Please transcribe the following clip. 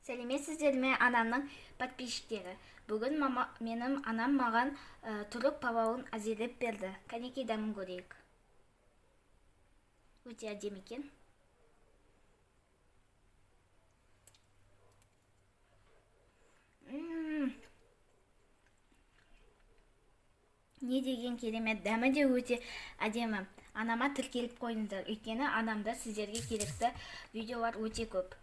Сәлеметсіздер ме, анамның подписчиктері. Бүгін менің анам маған түрік палауын әзірлеп берді. Кәнекей дәмін көрейік. Өте әдемі екен. Не деген керемет, дәмі де өте әдемі. Анама тіркеліп қойыңыздар, өйткені анамда сіздерге керекті видеолар өте көп.